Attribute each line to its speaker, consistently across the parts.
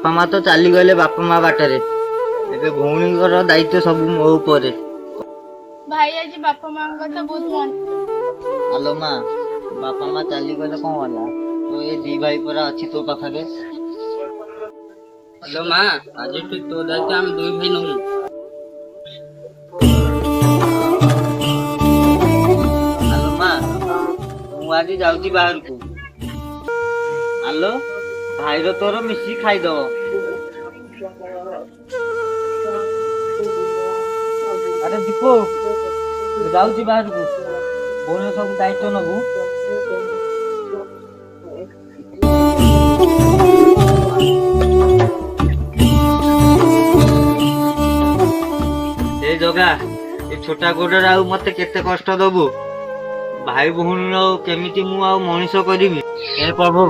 Speaker 1: बापा माँ तो चली गले बापा माँ बाटरे एबे भौणीकर दायित्व सब मो उपरे।
Speaker 2: भाई आज बापा माँ का तो बहुत मन।
Speaker 1: आलो माँ बापा माँ चली गले कौन वाला तो ये दी भाई परा अच्छी तो पाखे।
Speaker 3: हेलो माँ आज तो दायित्व आम दुई भाई नमु।
Speaker 1: आलो माँ आज जाऊँगी बाहर को। आलो भाई तोर मिसी खाईदब। अरे दीपू जाऊँगी बाहर को बोल सब दायित्व नबू। ए जगा ए छोटा गोडर आउ मते केते कष्ट दबु भाई भौणी केमिति मु आउ मनीष करिवि। ए प्रभु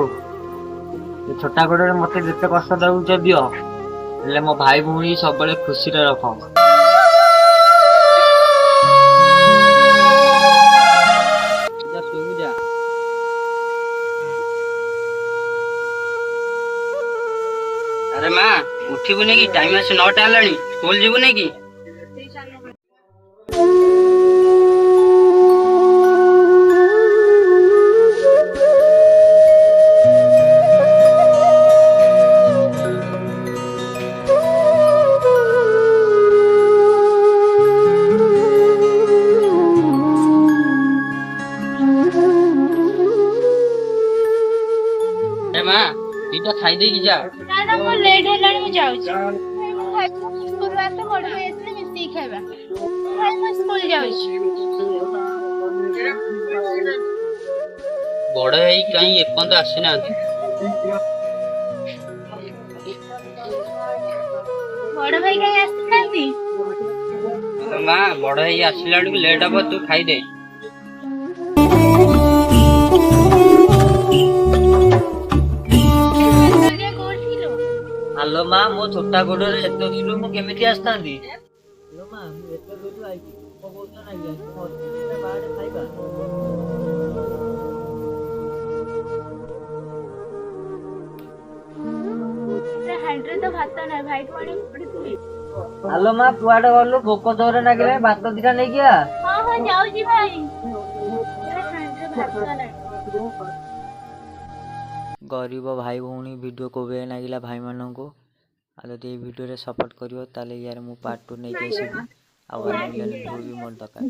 Speaker 1: ए छोटा गोडर मते जेते कष्ट दउछ दियो हेले मो भाई भौणी सब बळे खुशी रे रख।
Speaker 3: अरे माँ उठिबु नहीं कि टाइम आसी 9टा हेलानी स्कूल जीवु नहीं कि। अरे माँ दीटा खाई दे कि जा।
Speaker 2: ना ना मो लेट हेलानी मु जाउछी। मु भाई स्कूल आसे बड़ भाई आसे मिसी खाइबा। भाई मु स्कूल जाउछी।
Speaker 3: बड़ भाई कहीं एपंत आसी ना।
Speaker 2: बड़ भाई कहीं आसी
Speaker 3: माँ बड़ भाई आसला लेट हम तू खाई दे।
Speaker 1: आलो माँ मो छोटा गोडर एते दूर मु केमिति आस्तांदी। आलो माँ मु एते दूर आइछि को बोलत ना कि मो बाहर खाइबा।
Speaker 2: हाइड्रे तो भात ना भाई को आनी पड़ती।
Speaker 1: आलो माँ कुआडे गलु भोक जोरे लागिले भात दिटा नै गया।
Speaker 2: हां हां जाउजी भाई।
Speaker 1: गरीब भाई भौणी वीडियो को वे नागिला भाई मानन को आलो दे वीडियो रे सपोर्ट करियो ताले यार मु पार्ट 2 नै के आसीबी आ वन मिलियन व्यू भी मोर दरकार।